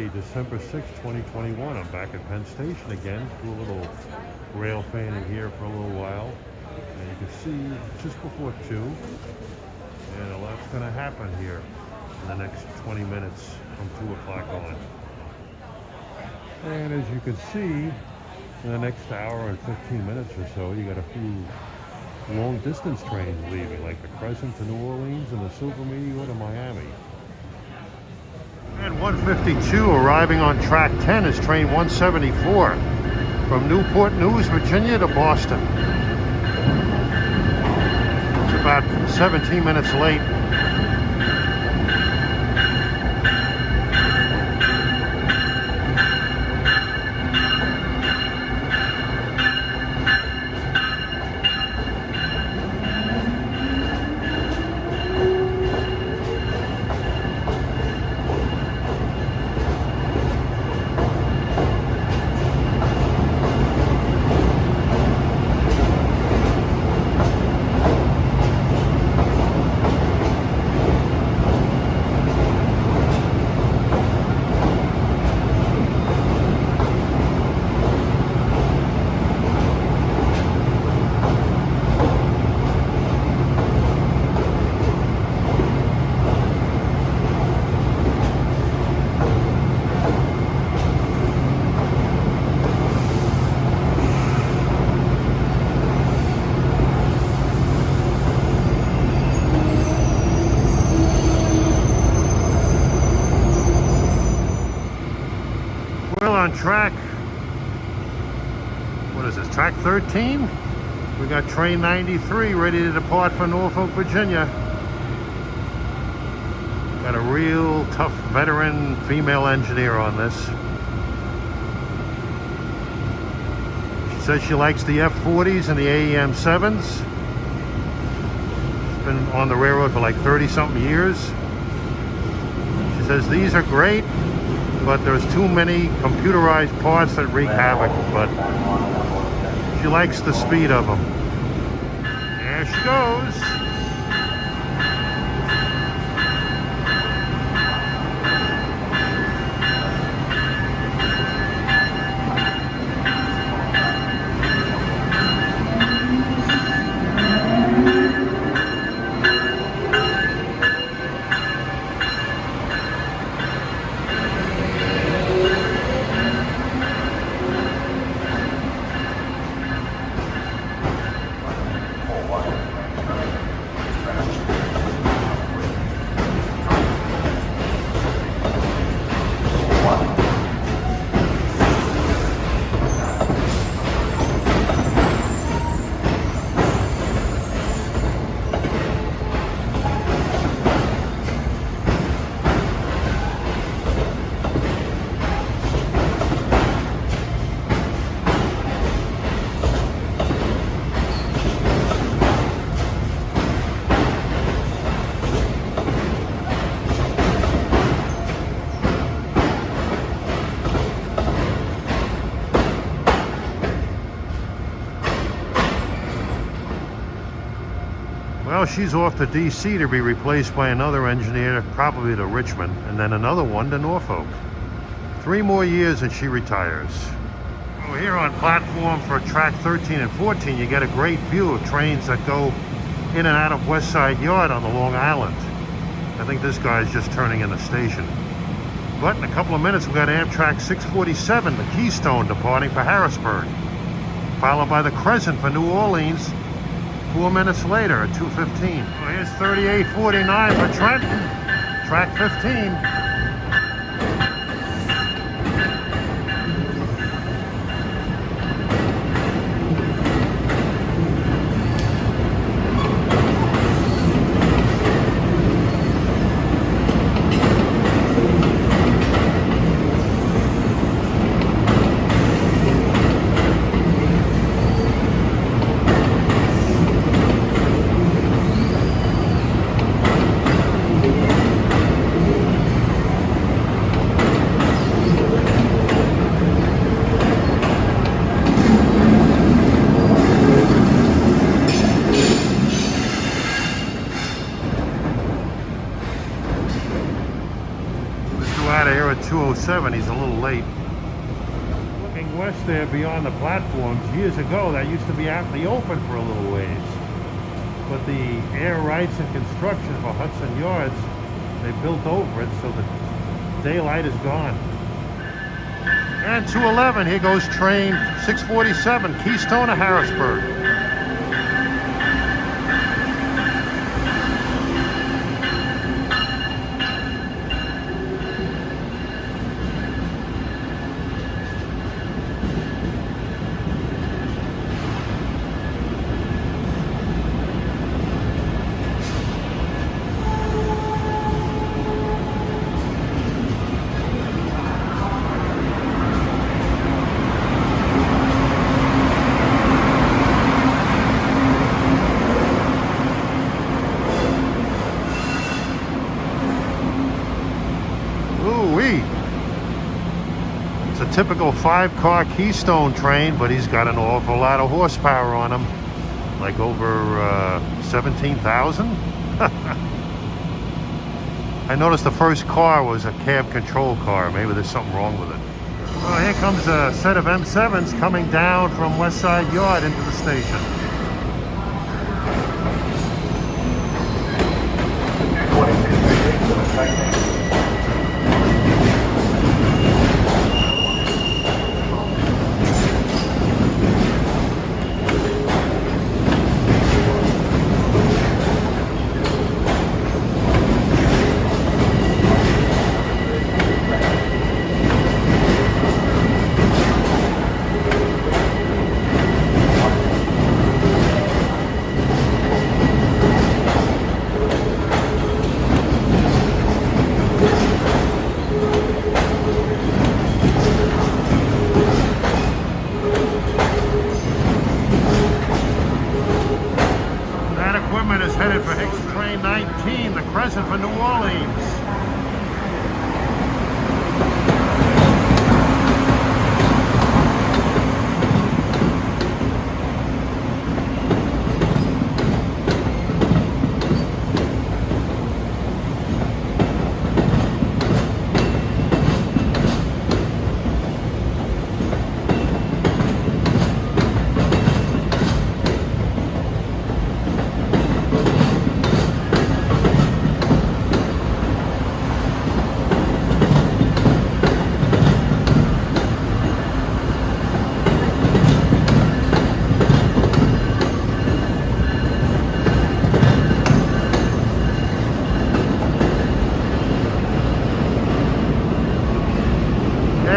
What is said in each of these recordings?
Friday, December 6, 2021. I'm back at Penn Station again. Do a little rail fanning here for a little while. And you can see it's just before 2. And a lot's going to happen here in the next 20 minutes from 2 o'clock on. And as you can see, in the next hour and 15 minutes or so, you got a few long distance trains leaving, like the Crescent to New Orleans and the Silver Meteor to Miami. And 152 arriving on track 10 is train 174 from Newport News, Virginia to Boston. It's about 17 minutes late. Track, what is this, track 13? We got train 93 ready to depart for Norfolk, Virginia. Got a real tough veteran female engineer on this. She says she likes the F40s and the AEM 7s. She's been on the railroad for like 30-something years. She says these are great, but there's too many computerized parts that wreak havoc, but she likes the speed of them. There she goes. Well, she's off to DC to be replaced by another engineer, probably to Richmond, and then another one to Norfolk. 3 more years and she retires. Well, here on platform for track 13 and 14, you get a great view of trains that go in and out of West Side Yard on the Long Island. I think this guy's just turning in the station. But in a couple of minutes, we've got Amtrak 647, the Keystone, departing for Harrisburg, followed by the Crescent for New Orleans 4 minutes later at 2:15. Well, here's 3849 for Trenton, track 15. 207, he's a little late. Looking west there beyond the platforms, years ago that used to be out in the open for a little ways. But the air rights and construction for Hudson Yards, they built over it so the daylight is gone. And 211, here goes train 647, Keystone to Harrisburg. It's a typical 5-car Keystone train, but he's got an awful lot of horsepower on him, like over 17,000. I noticed the first car was a cab control car. Maybe there's something wrong with it. Well, here comes a set of M7s coming down from West Side Yard into the station. Is headed for Hicks Train 19, the Crescent for New Orleans.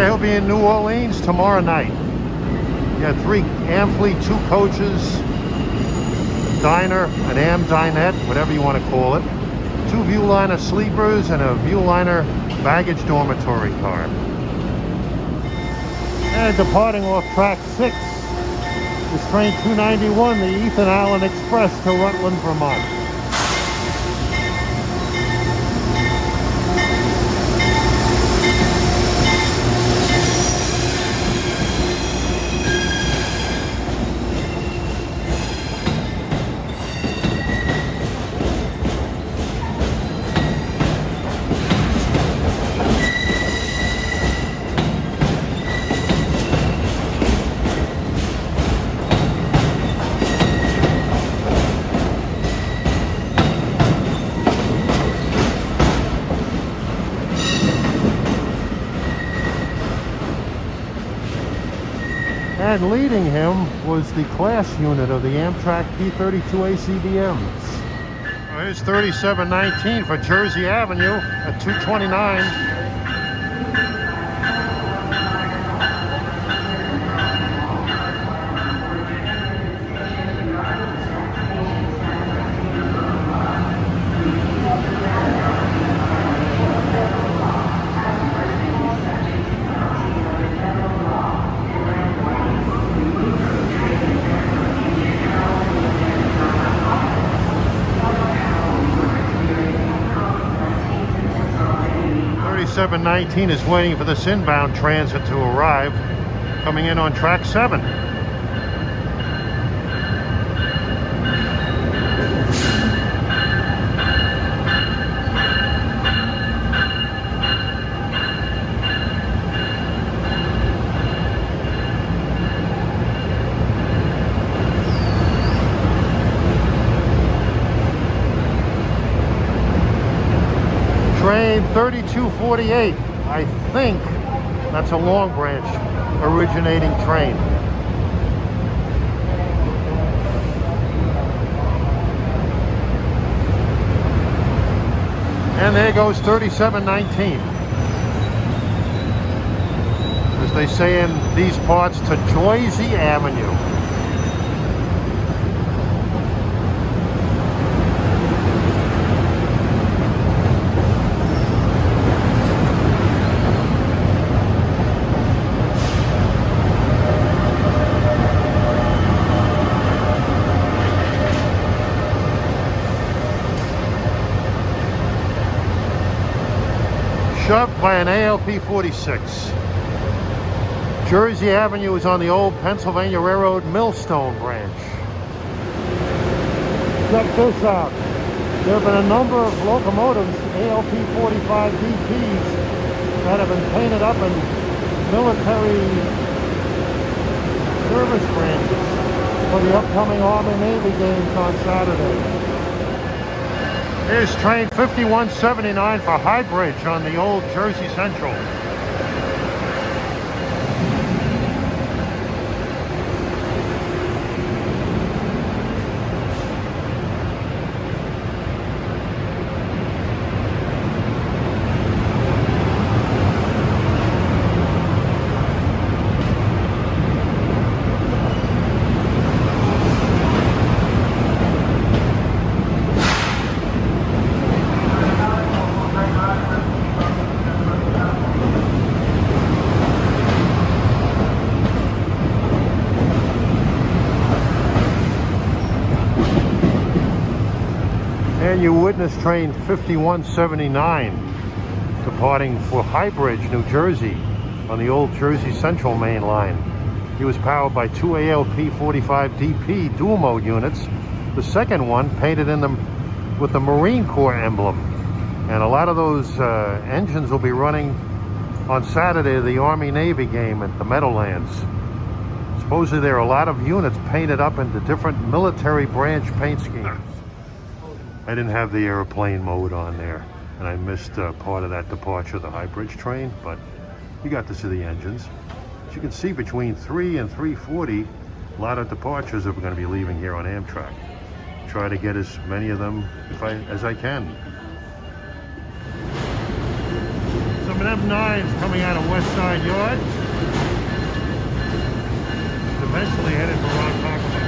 He'll be in New Orleans tomorrow night. You got 3 Amfleet 2 coaches, a diner, an Am dinette, whatever you want to call it, 2 Viewliner sleepers, and a Viewliner baggage dormitory car. And departing off track 6 is train 291, the Ethan Allen Express to Rutland, Vermont. And leading him was the class unit of the Amtrak P32 ACDMs. Well, here's 3719 for Jersey Avenue at 229. 3719 is waiting for this inbound transit to arrive, coming in on track 7. train 3248. I think that's a Long Branch originating train. And there goes 3719. As they say in these parts, to Joyzy Avenue. Shoved by an ALP 46. Jersey Avenue is on the old Pennsylvania Railroad Millstone branch. Check this out. There have been a number of locomotives, ALP 45 DPs, that have been painted up in military service branches for the upcoming Army-Navy games on Saturday. Here's train 5179 for High Bridge on the old Jersey Central. And you witness train 5179 departing for High Bridge, New Jersey on the old Jersey Central main line. He was powered by two ALP 45 DP dual mode units. The second one painted in them with the Marine Corps emblem. And a lot of those engines will be running on Saturday, the Army-Navy game at the Meadowlands. Supposedly there are a lot of units painted up into different military branch paint schemes. I didn't have the airplane mode on there, and I missed part of that departure of the High Bridge train, but you got to see the engines. As you can see, between 3 and 3:40, a lot of departures are going to be leaving here on Amtrak. Try to get as many of them as I can. Some M9s coming out of West Side Yard. Eventually headed for Ronkonkoma.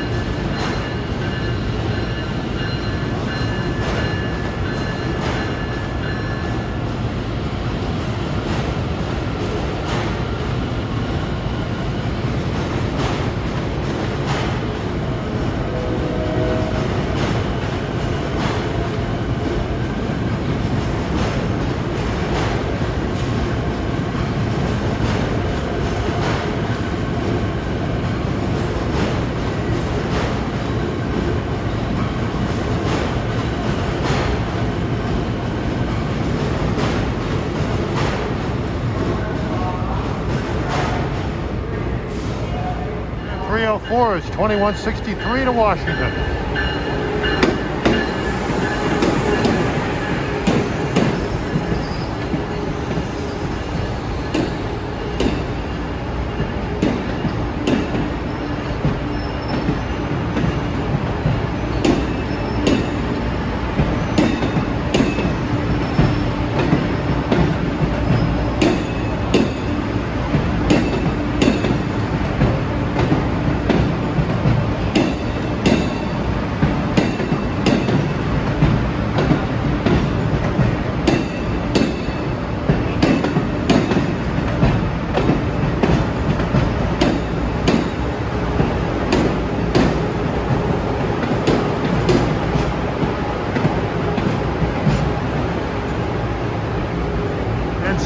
.304 is 2163 to Washington.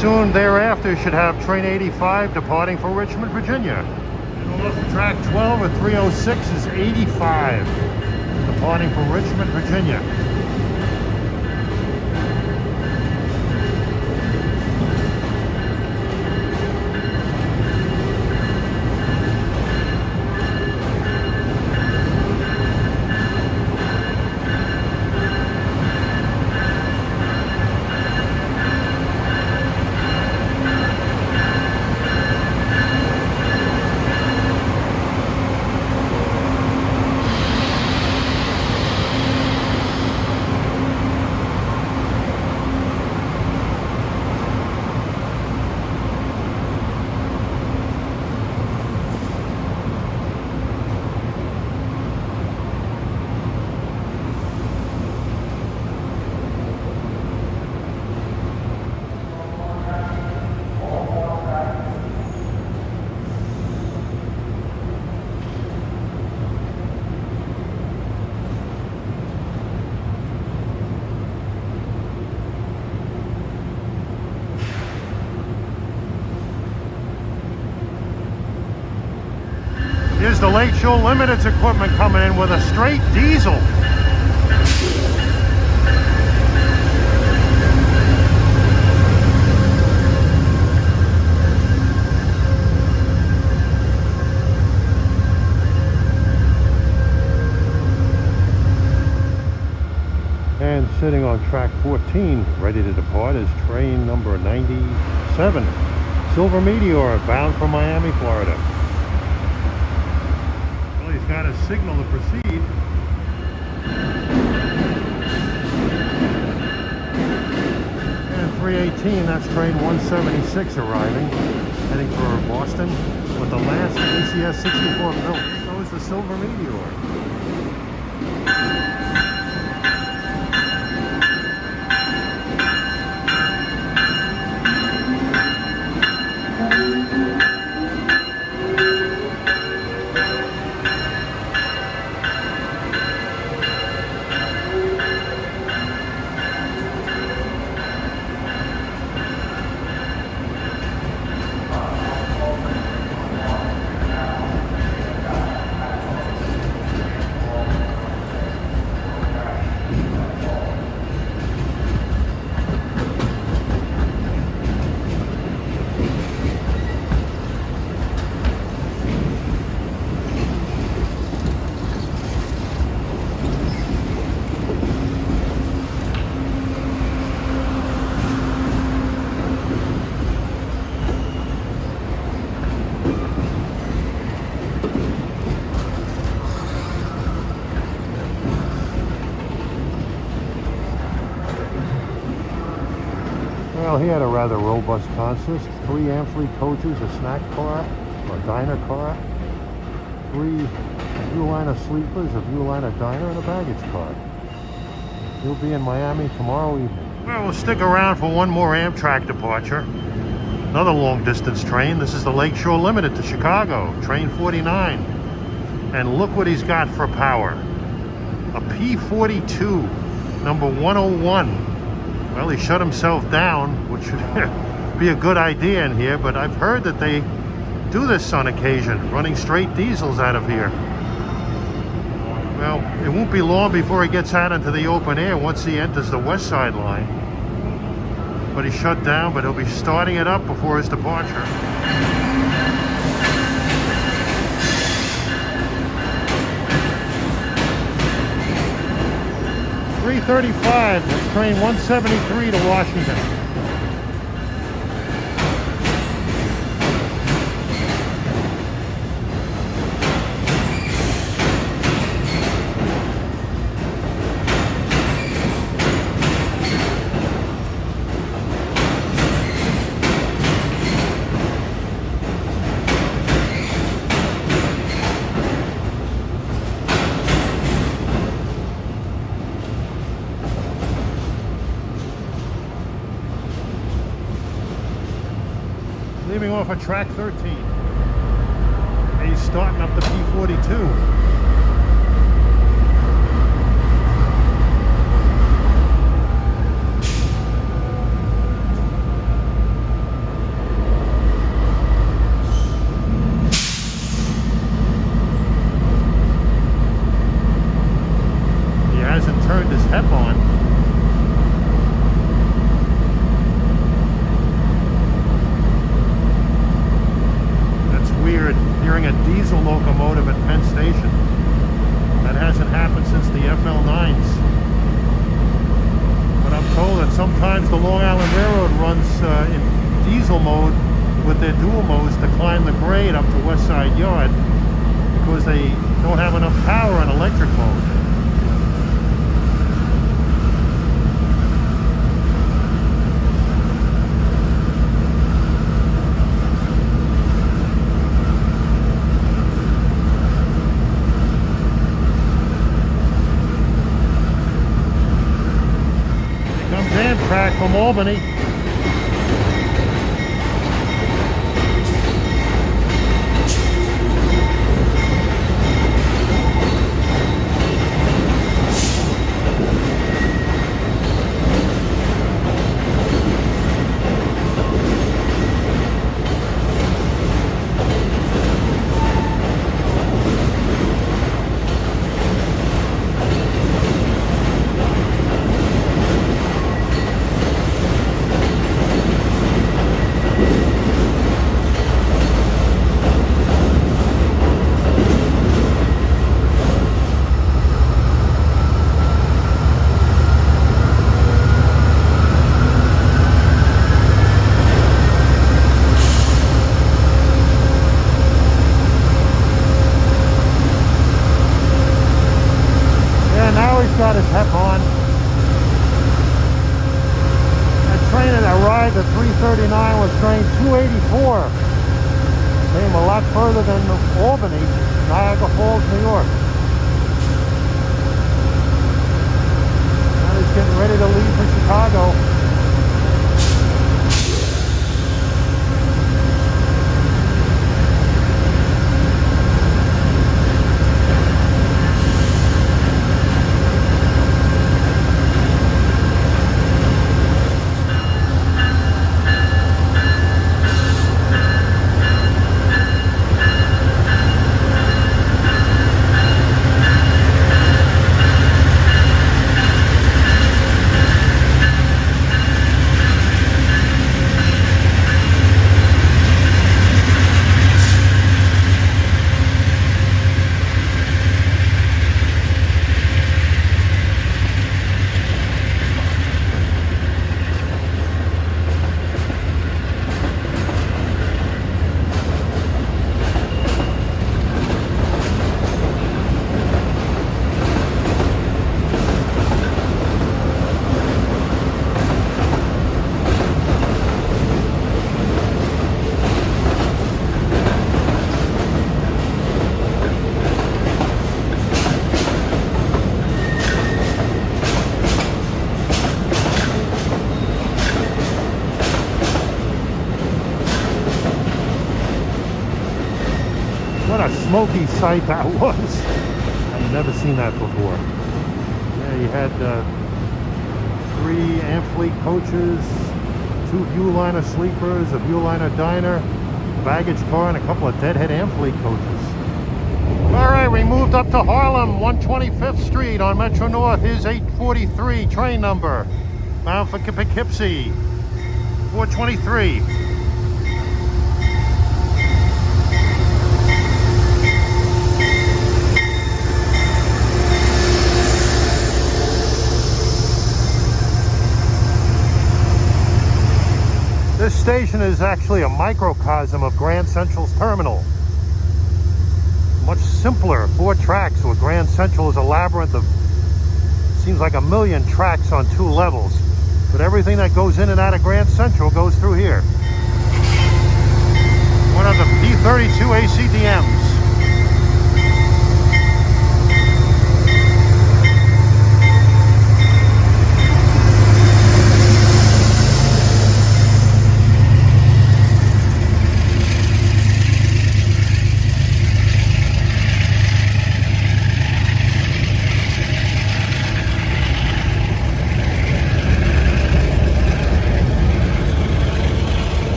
Soon thereafter should have train 85 departing for Richmond, Virginia. And look, track 12 at 306 is 85 departing for Richmond, Virginia. the Lakeshore Limited's equipment coming in with a straight diesel. And sitting on track 14, ready to depart, is train number 97, Silver Meteor, bound for Miami, Florida. Well, he's got a signal to proceed. And 318, that's train 176 arriving, heading for Boston with the last ACS 64 built. So is the Silver Meteor. Well, he had a rather robust consist. 3 Amfleet coaches, a snack car, or diner car, 3 Viewliner sleepers, a Viewliner diner, and a baggage car. He'll be in Miami tomorrow evening. Well, we'll stick around for one more Amtrak departure. Another long-distance train. This is the Lakeshore Limited to Chicago, train 49. And look what he's got for power. A P42, number 101. Well, he shut himself down, which should be a good idea in here, but I've heard that they do this on occasion, running straight diesels out of here. Well, it won't be long before he gets out into the open air once he enters the West Side line. But he's shut down, but he'll be starting it up before his departure. 3:35, that's train 173 to Washington. Leaving off at track 13. And he's starting up the P42. He hasn't turned his HEP on. Weird hearing a diesel locomotive at Penn Station. That hasn't happened since the FL9s. But I'm told that sometimes the Long Island Railroad runs in diesel mode with their dual modes to climb the grade up to West Side Yard because they don't have enough power in electric mode. Amtrak from Albany. Roy's got his hep on. That train that arrived at 3:39 was train 284. Came a lot further than Albany, Niagara Falls, New York. Now he's getting ready to leave for Chicago. What a smoky sight that was. I've never seen that before. Yeah, you had 3 Amfleet coaches, 2 Viewliner sleepers, a Viewliner diner, a baggage car, and a couple of deadhead Amfleet coaches. All right, we moved up to Harlem 125th Street on Metro North. Here's 843 train number, bound for Poughkeepsie, 423. This station is actually a microcosm of Grand Central's terminal. Much simpler, 4 tracks, where Grand Central is a labyrinth of, seems like a million tracks on 2 levels. But everything that goes in and out of Grand Central goes through here. One of the P32 ACDMs.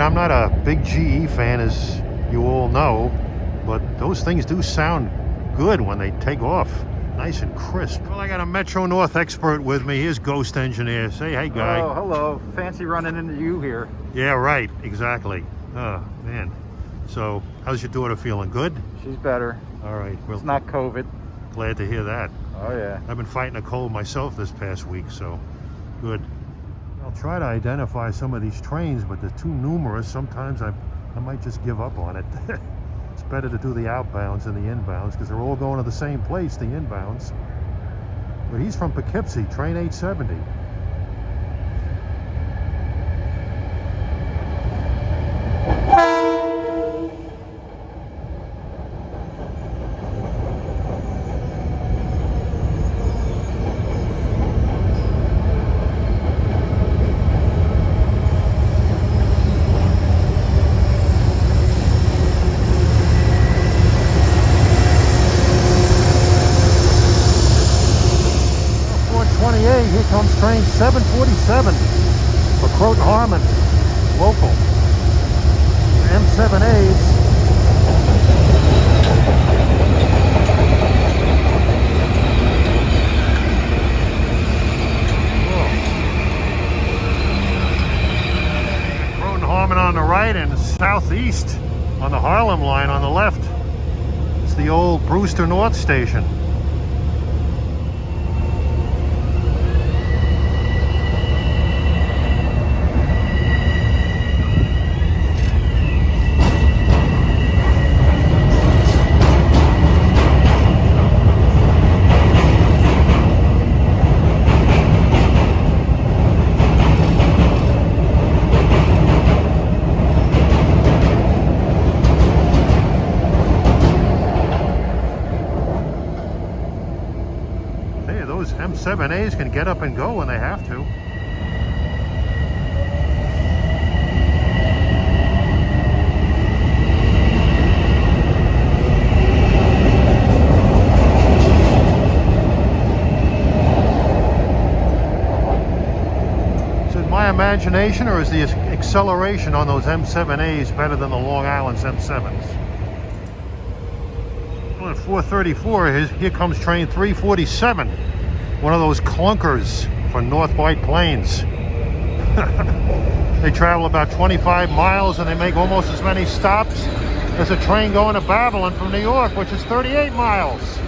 I'm not a big GE fan, as you all know, but those things do sound good when they take off. Nice and crisp. Well, I got a Metro North expert with me. Here's Ghost Engineer. Say hey, guy. Oh, hello. Fancy running into you here. Yeah, right. Exactly. Oh, man. So, how's your daughter feeling? Good? She's better. All right. Well, it's not COVID. Glad to hear that. Oh, yeah. I've been fighting a cold myself this past week, so good. I'll try to identify some of these trains, but they're too numerous. Sometimes I might just give up on it. It's better to do the outbounds than the inbounds, because they're all going to the same place, the inbounds. But he's from Poughkeepsie, train 870. Here comes train 747 for Croton Harmon, local. M7As. Croton Harmon on the right and southeast on the Harlem line on the left. It's the old Brewster North Station. M7As can get up and go when they have to. Is it my imagination, or is the acceleration on those M7As better than the Long Island's M7s? Well, at 434, here comes train 347. One of those clunkers for North White Plains. They travel about 25 miles and they make almost as many stops as a train going to Babylon from New York, which is 38 miles.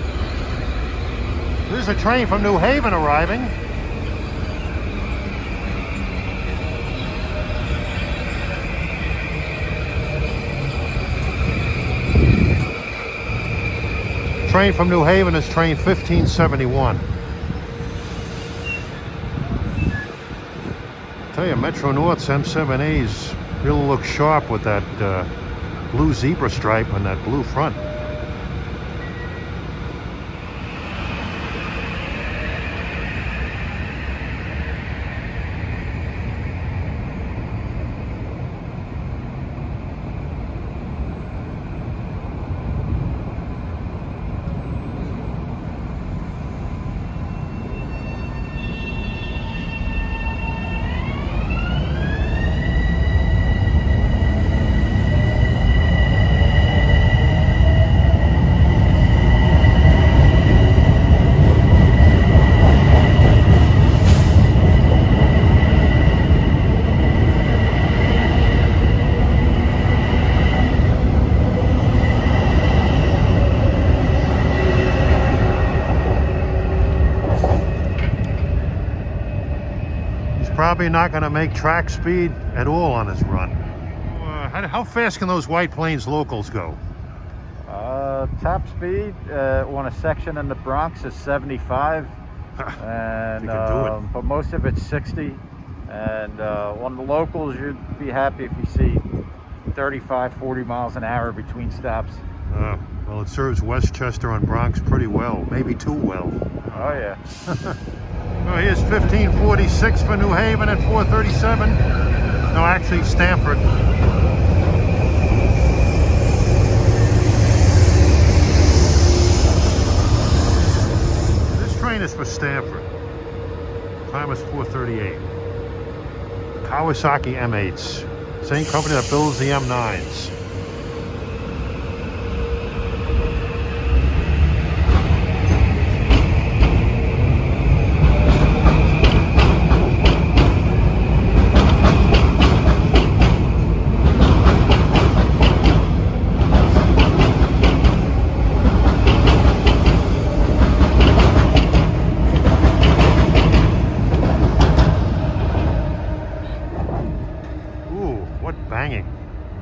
There's a train from New Haven arriving. Train from New Haven is train 1571. Tell you, Metro North's M7As really look sharp with that blue zebra stripe and that blue front. Probably not going to make track speed at all on his run. How fast can those White Plains locals go? Top speed on a section in the Bronx is 75, and but most of it's 60. And on the locals, you'd be happy if you see 35, 40 miles an hour between stops. Well, it serves Westchester and Bronx pretty well, maybe too well. Oh yeah. Well, here's 1546 for New Haven at 437. No, actually Stamford. This train is for Stamford. Time is 4:38. Kawasaki M8s. Same company that builds the M9s.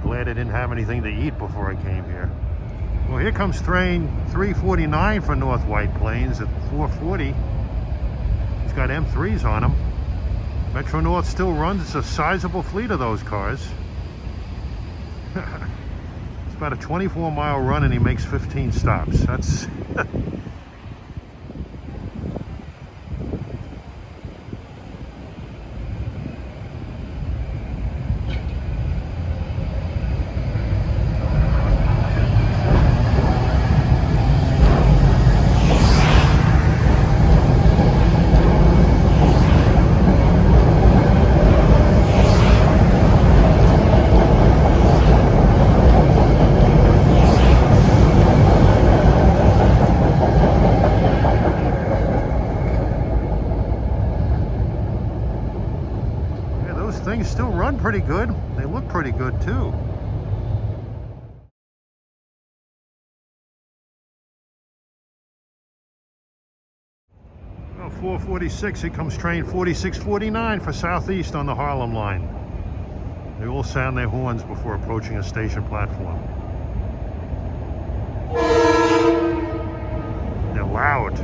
Glad I didn't have anything to eat before I came here. Well, here comes train 349 for North White Plains at 440. It's got M3s on them. Metro North still runs a sizable fleet of those cars. It's about a 24-mile run and he makes 15 stops. That's things still run pretty good. They look pretty good too. Well, 446, here comes train 4649 for Southeast on the Harlem line. They all sound their horns before approaching a station platform. They're loud.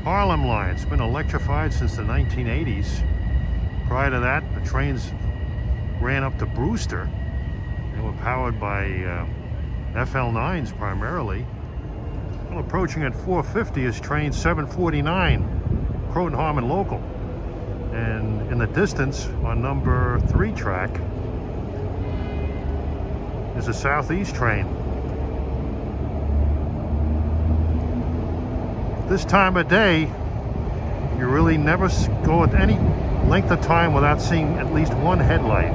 Harlem line. It's been electrified since the 1980s. Prior to that, the trains ran up to Brewster. They were powered by FL9s primarily. Well, approaching at 450 is train 749, Croton-Harmon local. And in the distance on number 3 track is a southeast train. This time of day, you really never go at any length of time without seeing at least one headlight.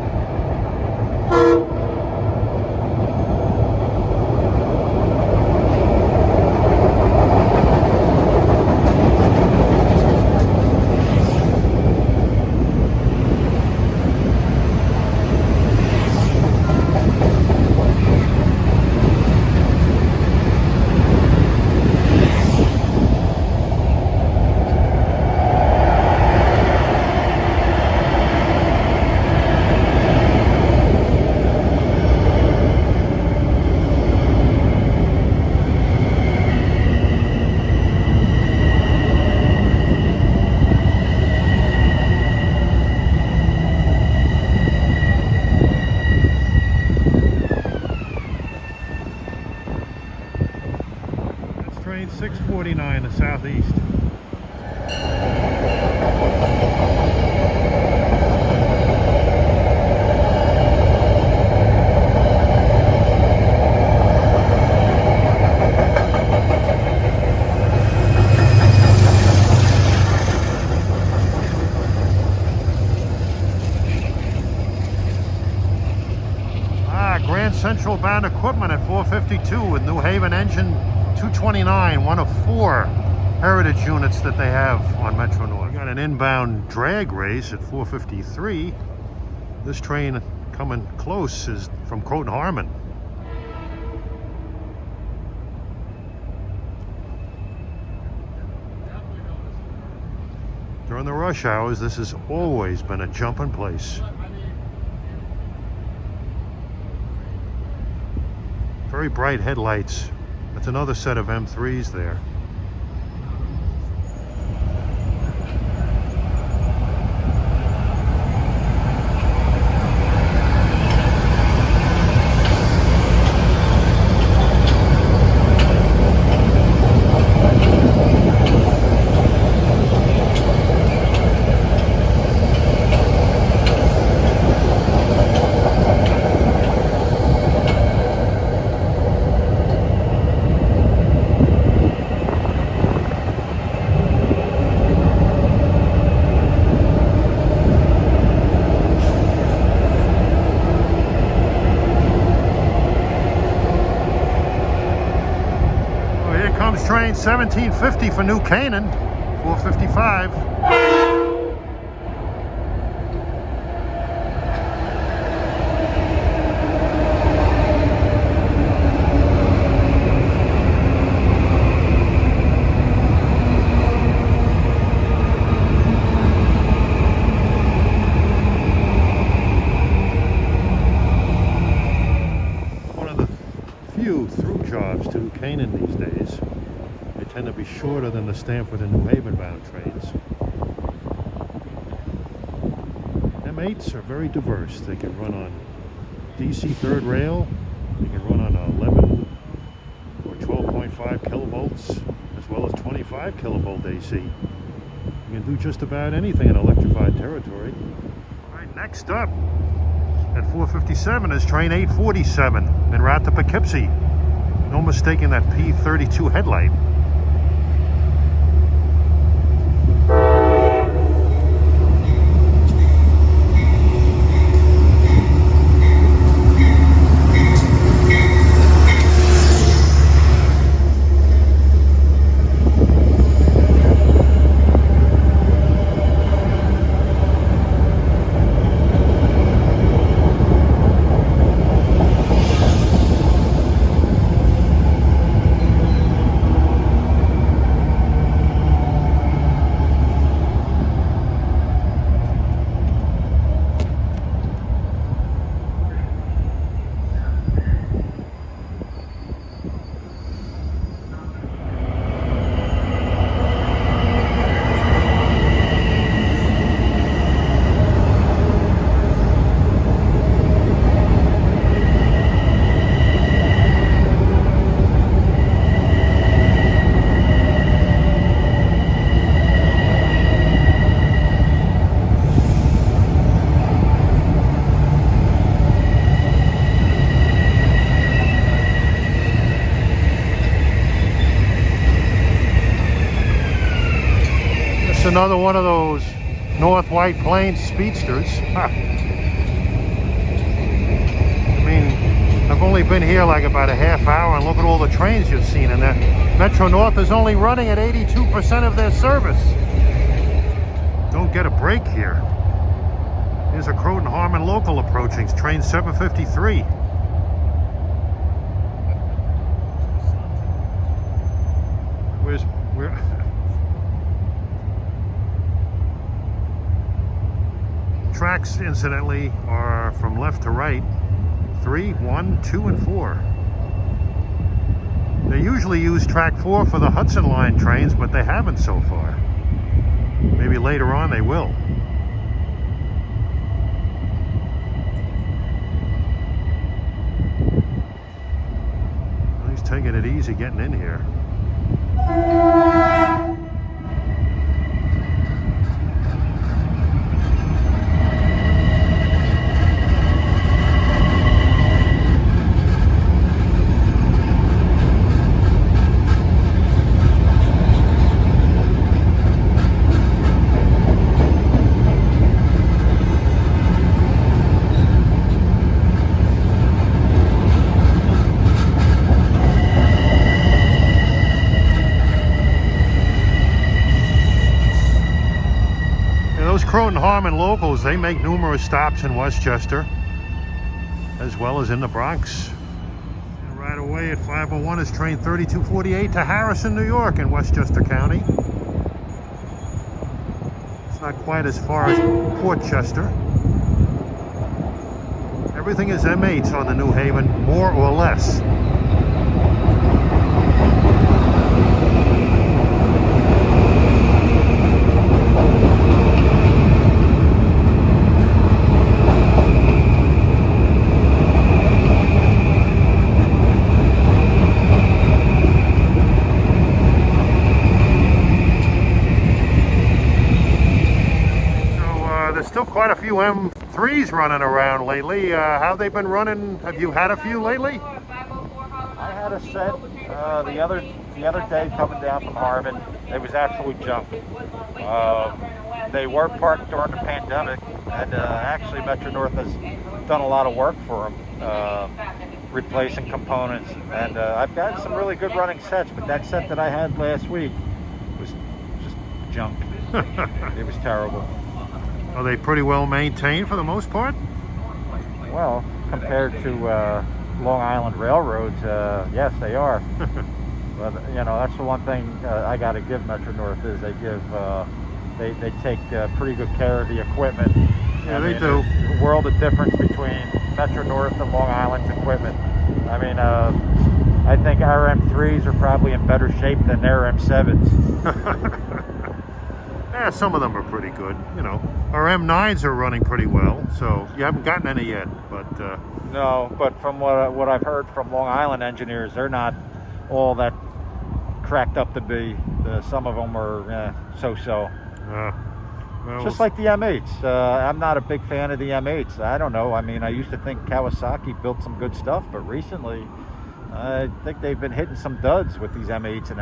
Train 649 to southeast. Grand Central bound equipment at 452 with New Haven engine 229, one of 4 heritage units that they have on Metro North. We got an inbound drag race at 453. This train coming close is from Croton-Harmon. During the rush hours, this has always been a jumping place. Very bright headlights. That's another set of M3s there. Train 1750 for New Canaan, 455. One of the few through jobs to Canaan these days. Tend to be shorter than the Stamford and New Haven bound trains. M8s are very diverse. They can run on DC third rail, they can run on 11 or 12.5 kilovolts, as well as 25 kilovolt AC. You can do just about anything in electrified territory. All right, next up at 457 is train 847 en route to Poughkeepsie. No mistaking that P32 headlight. another one of those North White Plains speedsters. I mean, I've only been here like about a half hour, and look at all the trains you've seen in there. Metro North is only running at 82% of their service. Don't get a break here. Here's a Croton Harmon local approaching, train 753. Where? Tracks, incidentally, are from left to right. 3, 1, 2, and 4. They usually use track 4 for the Hudson Line trains, but they haven't so far. Maybe later on they will. Well, he's taking it easy getting in here. Croton Harmon locals, they make numerous stops in Westchester as well as in the Bronx. And right away at 501 is train 3248 to Harrison, New York in Westchester County. It's not quite as far as Portchester. Everything is M8s on the New Haven, more or less. Still quite a few M3s running around lately. How have they been running? Have you had a few lately? I had a set the other day coming down from Harmon. It was absolute junk. They were parked during the pandemic, and actually Metro North has done a lot of work for them, replacing components. And I've got some really good running sets, but that set that I had last week was just junk. It was terrible. Are they pretty well maintained for the most part? Well, compared to Long Island railroads, yes, they are. But you know, that's the one thing I got to give Metro North is they take pretty good care of the equipment. Yeah, they do. There's a world of difference between Metro North and Long Island's equipment. I mean, I think our M3s are probably in better shape than their M7s. Yeah, some of them are pretty good, you know. Our M9s are running pretty well, so you haven't gotten any yet, but... No, but from what I've heard from Long Island engineers, they're not all that cracked up to be. Some of them are so-so. Well, just like the M8s. I'm not a big fan of the M8s. I don't know. I mean, I used to think Kawasaki built some good stuff, but recently I think they've been hitting some duds with these M8s and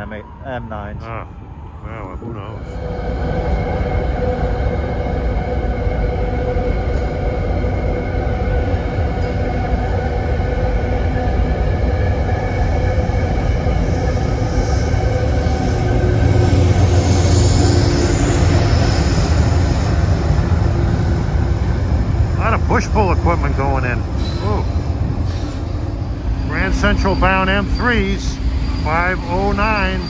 M9s. Well, who knows? A lot of push-pull equipment going in. Ooh. Grand Central bound M3s, 509.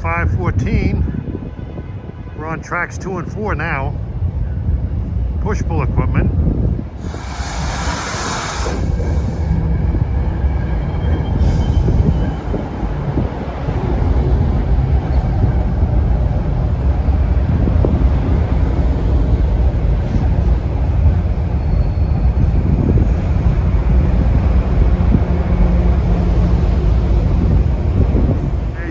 514. We're on tracks 2 and 4 now. Push-pull equipment.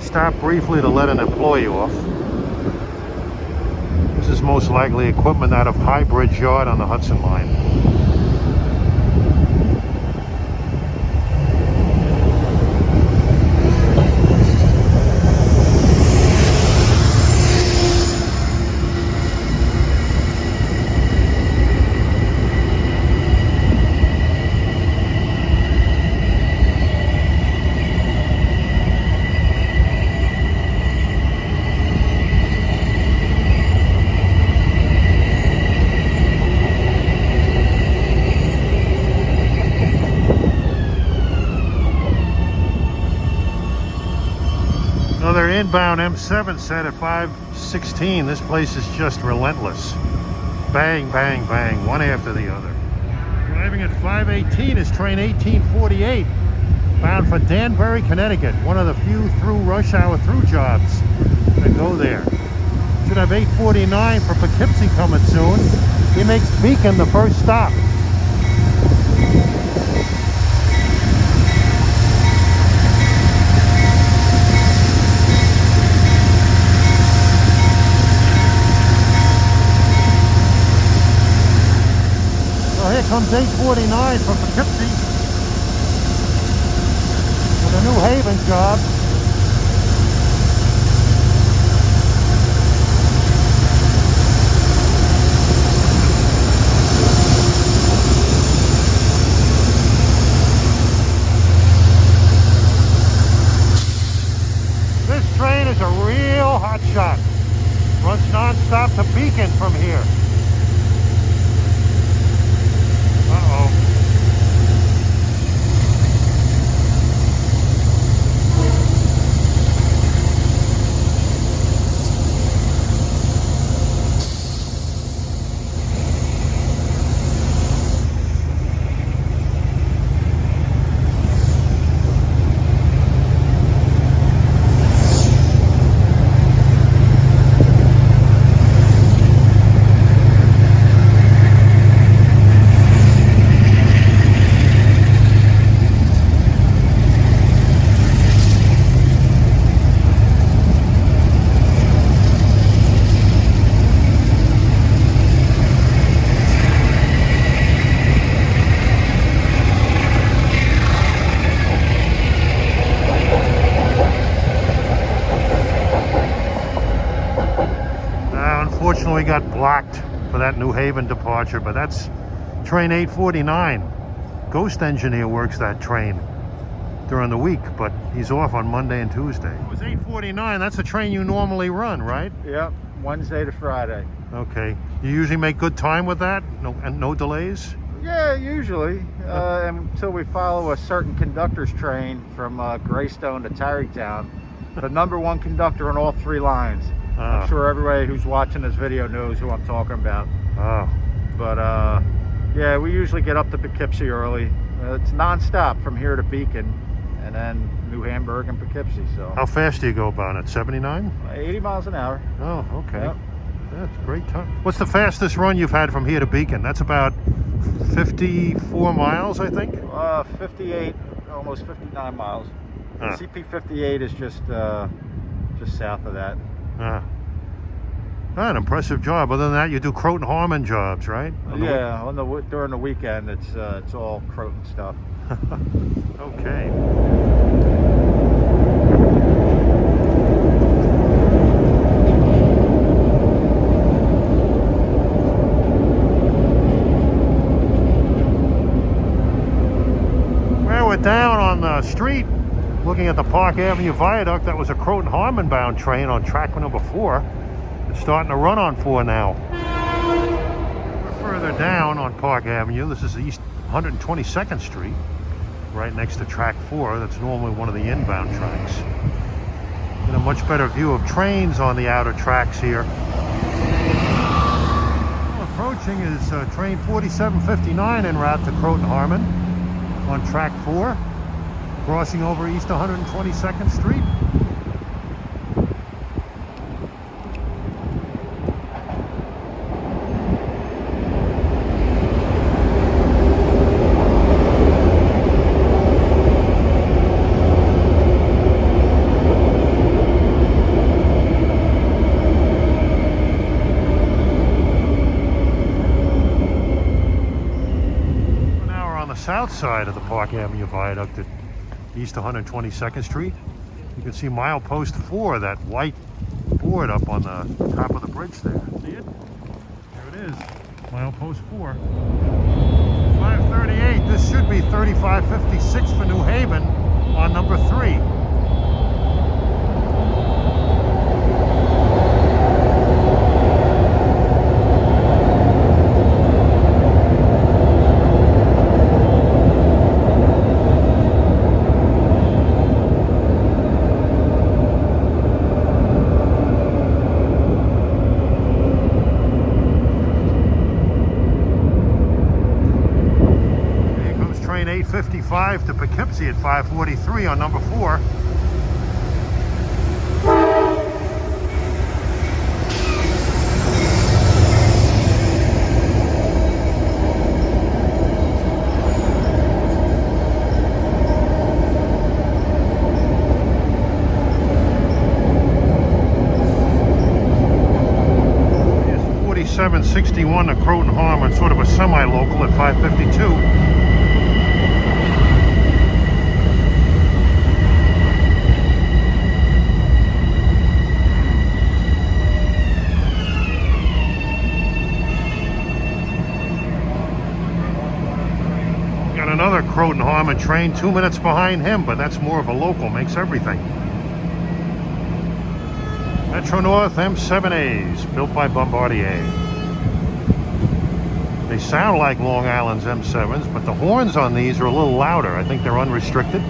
Stop briefly to let an employee off. This is most likely equipment out of High Bridge Yard on the Hudson Line. Another inbound M7 set at 516. This place is just relentless. Bang, bang, bang, one after the other. Driving at 518 is train 1848, bound for Danbury, Connecticut. One of the few through rush hour through jobs that go there. Should have 849 for Poughkeepsie coming soon. He makes Beacon the first stop. Here comes 849 from Poughkeepsie with a New Haven job. This train is a real hot shot. Runs non-stop to Beacon from here. Unfortunately, got blocked for that New Haven departure, but that's train 849. Ghost engineer works that train during the week, but he's off on Monday and Tuesday. It was 849. That's a train you normally run, right? Yep, Wednesday to Friday. Okay. You usually make good time with that? No delays? Yeah, usually. Until we follow a certain conductor's train from Greystone to Tarrytown. The #1 conductor on all 3 lines. I'm sure everybody who's watching this video knows who I'm talking about. Oh. But yeah, we usually get up to Poughkeepsie early. It's non-stop from here to Beacon, and then New Hamburg and Poughkeepsie. So. How fast do you go about it? 79? 80 miles an hour. Oh, okay. Yep. That's a great time. What's the fastest run you've had from here to Beacon? That's about 54 miles, I think? 58, almost 59 miles. CP 58 is just south of that. An impressive job. Other than that, you do Croton Harmon jobs, right? Yeah, during the weekend, it's all Croton stuff. Okay. Well, we're down on the street looking at the Park Avenue viaduct. That was a Croton Harmon bound train on track number 4. It's starting to run on 4 now. We're further down on Park Avenue. This is East 122nd Street, right next to track 4. That's normally one of the inbound tracks. And a much better view of trains on the outer tracks here. Well, approaching is train 4759 en route to Croton-Harmon on track 4, crossing over East 122nd Street. South side of the Park Avenue viaduct at East 122nd Street. You can see milepost 4, that white board up on the top of the bridge there. See it? There it is. Milepost 4. 538. This should be 3556 for New Haven on number 3. Train 855 to Poughkeepsie at 543 on number 4. Here's 4761 to Croton-Harmon, sort of a semi-local at 552. Another Croton-Harmon train 2 minutes behind him, but that's more of a local, makes everything. Metro North M7As, built by Bombardier. They sound like Long Island's M7s, but the horns on these are a little louder. I think they're unrestricted.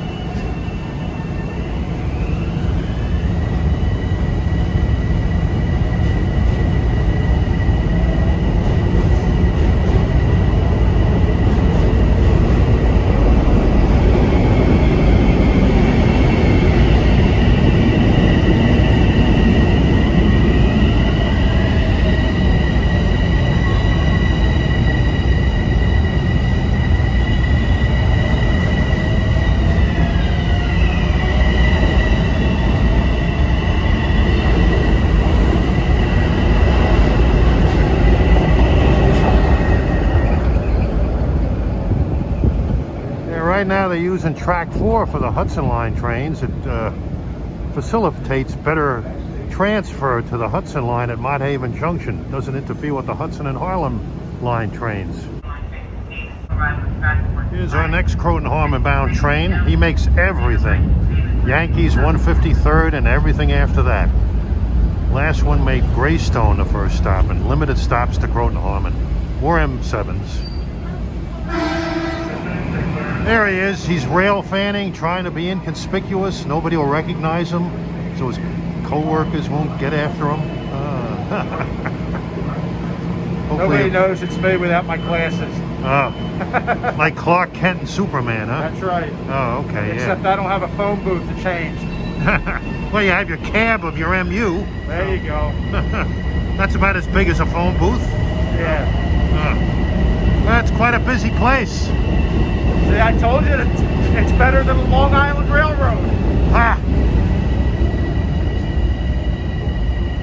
Right now they're using track 4 for the Hudson Line trains. It facilitates better transfer to the Hudson Line at Mott Haven Junction. Doesn't interfere with the Hudson and Harlem Line trains. Here's our next Croton-Harmon bound train. He makes everything. Yankees 153rd and everything after that. Last one made Greystone the first stop, and limited stops to Croton-Harmon. More M7s. There he is. He's Railfanning, trying to be inconspicuous. Nobody will recognize him, so his co-workers won't get after him. Nobody knows it's me without my glasses. Like Clark Kent and Superman, huh? That's right. Oh, okay, Except I don't have a phone booth to change. Well, you have your cab of your MU. There you go. That's about as big as a phone booth. Yeah. That's quite a busy place. See, I told you that it's better than the Long Island Railroad. Ha!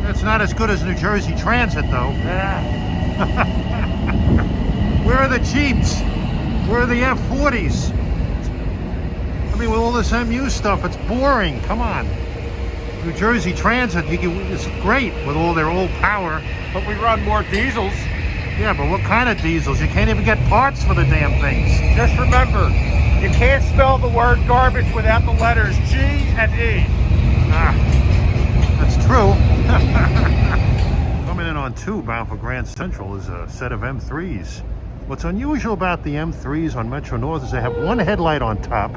That's not as good as New Jersey Transit, though. Yeah. Where are the Jeeps? Where are the F40s? I mean, with all this MU stuff, it's boring. Come on. New Jersey Transit, it's great with all their old power. But we run more diesels. Yeah, but what kind of diesels? You can't even get parts for the damn things. Just remember, you can't spell the word garbage without the letters G and E. That's true. Coming in on 2 bound for Grand Central is a set of M3s. What's unusual about the M3s on Metro North is they have one headlight on top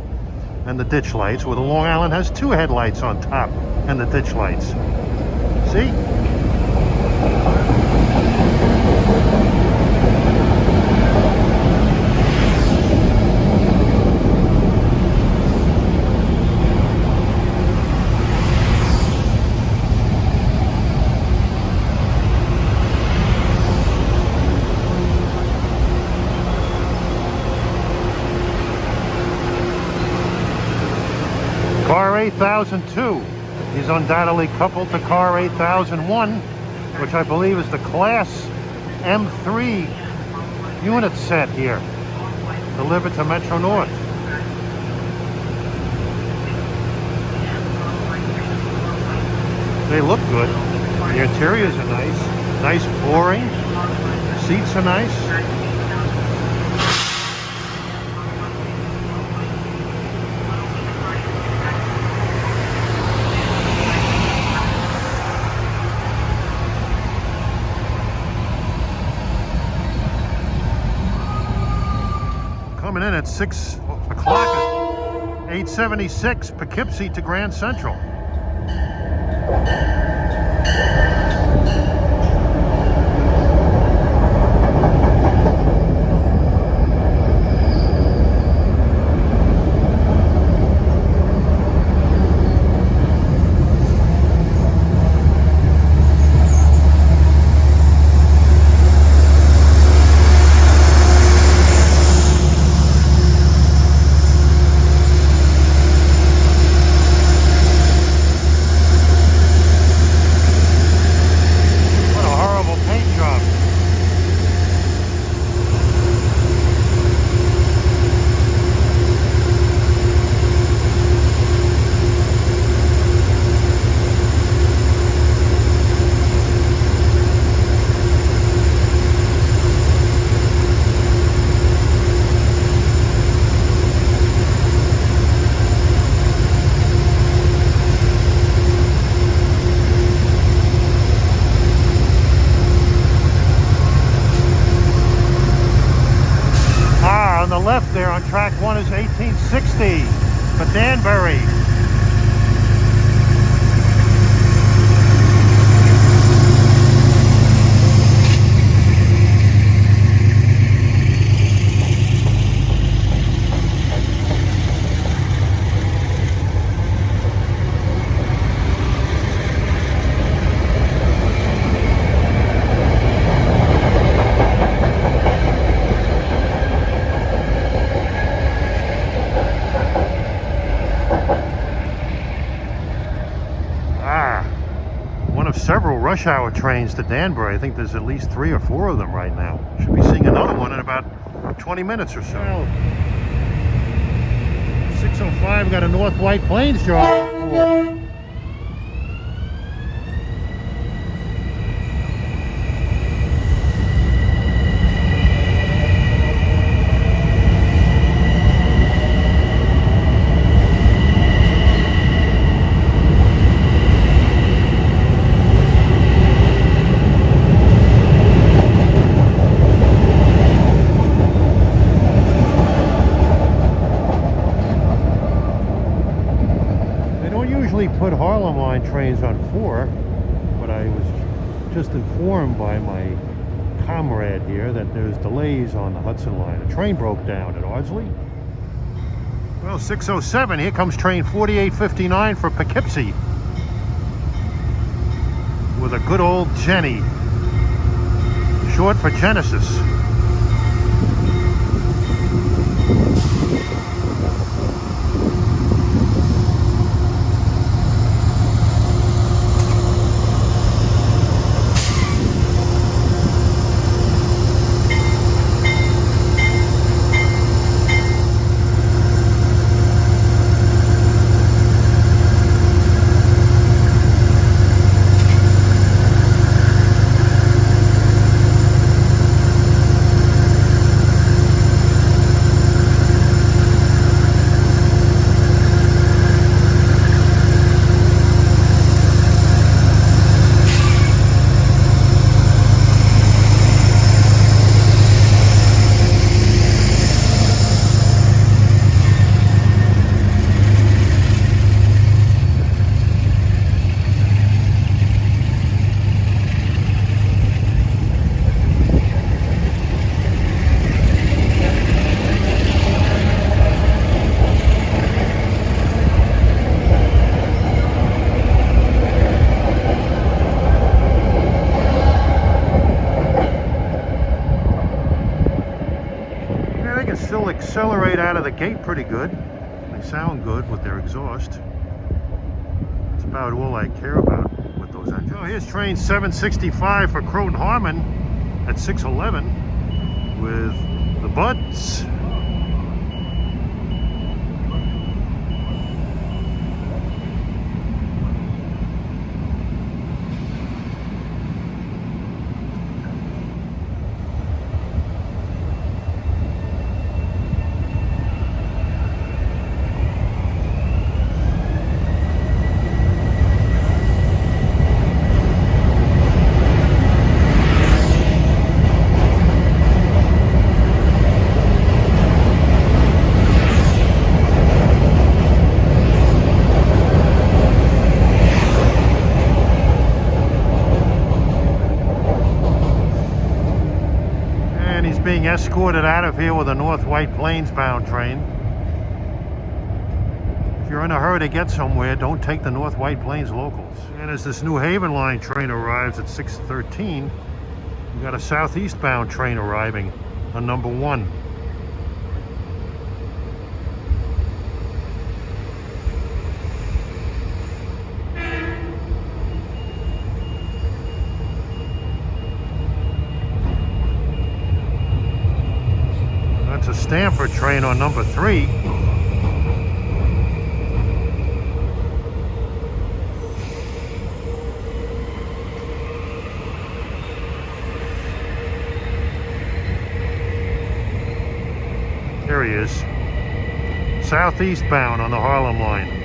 and the ditch lights, where the Long Island has 2 headlights on top and the ditch lights. See? Car 8002 is undoubtedly coupled to car 8001, which I believe is the Class M3 unit set here, delivered to Metro North. They look good. The interiors are nice. Nice flooring. Seats are nice. Coming in at 6 o'clock at 876 Poughkeepsie to Grand Central. Left there on track 1 is 1860 for Danbury. Several rush hour trains to Danbury. I think there's at least 3 or 4 of them right now. Should be seeing another one in about 20 minutes or so. Well, 605 got a North White Plains job for. Put Harlem line trains on 4, but I was just informed by my comrade here that there's delays on the Hudson line. A train broke down at Ardsley. Well, 607, here comes train 4859 for Poughkeepsie with a good old Jenny, short for Genesis. can still accelerate out of the gate pretty good. They sound good with their exhaust. That's about all I care about with those engines. Oh, here's train 765 for Croton Harmon at 6:11 with the Buds. Being escorted out of here with a North White Plains bound train. If you're in a hurry to get somewhere, don't take the North White Plains locals. And as this New Haven line train arrives at 6:13, we got a southeast bound train arriving on number 1. That's a Stamford train on number 3. There he is. Southeast bound on the Harlem line.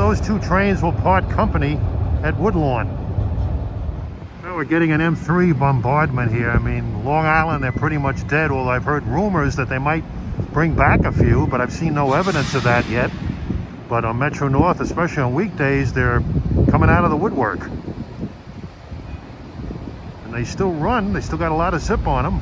Those two trains will part company at Woodlawn. Well, we're getting an M3 bombardment here. I mean, Long Island, they're pretty much dead. Well, I've heard rumors that they might bring back a few, but I've seen no evidence of that yet. But on Metro North, especially on weekdays, they're coming out of the woodwork. And they still run. They still got a lot of zip on them.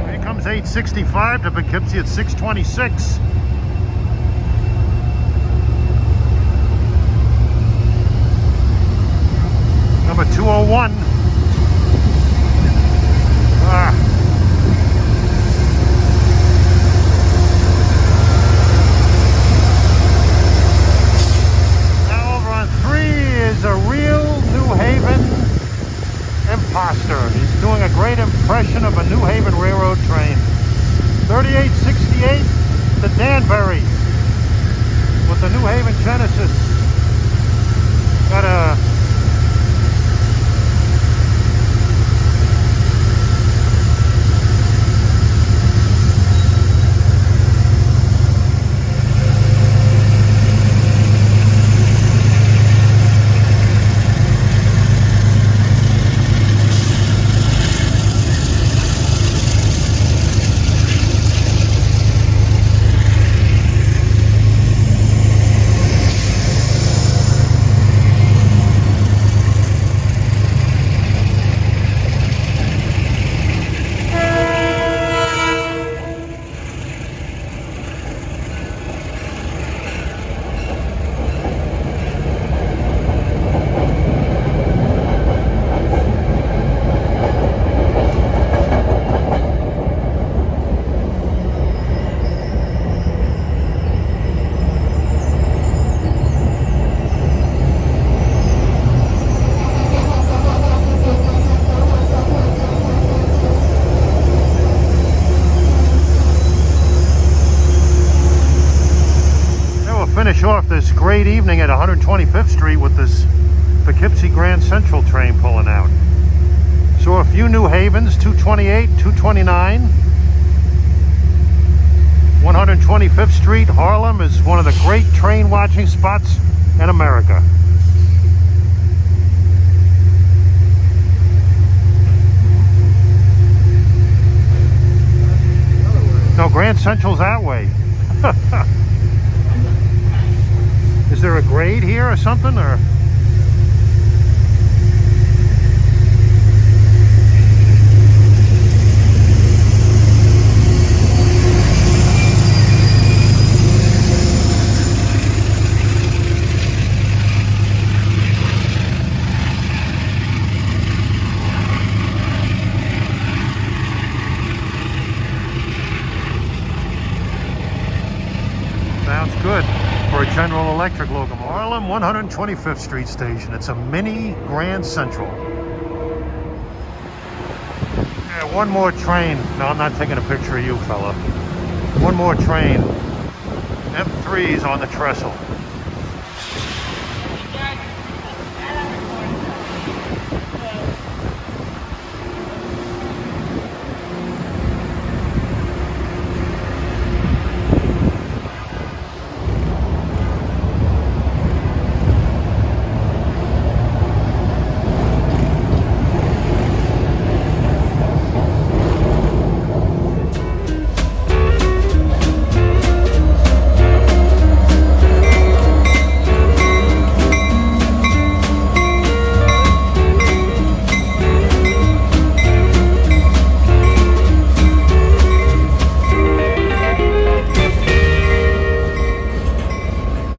Here comes 865 to Poughkeepsie at 6:26. Number 201. Now over on 3 is a real New Haven imposter. He's doing a great impression of a New Haven Railroad train. 3868 to Danbury with the New Haven Genesis. Got a finish off this great evening at 125th Street with this Poughkeepsie Grand Central train pulling out. Saw a few New Havens, 228, 229. 125th Street, Harlem is one of the great train watching spots in America. No, Grand Central's that way. Is there a grade here or something, or? Sounds good for a General Electric locomotive. Harlem 125th Street station. It's a mini Grand Central. Yeah, one more train. No, I'm not taking a picture of you, fella. One more train. M3's on the trestle.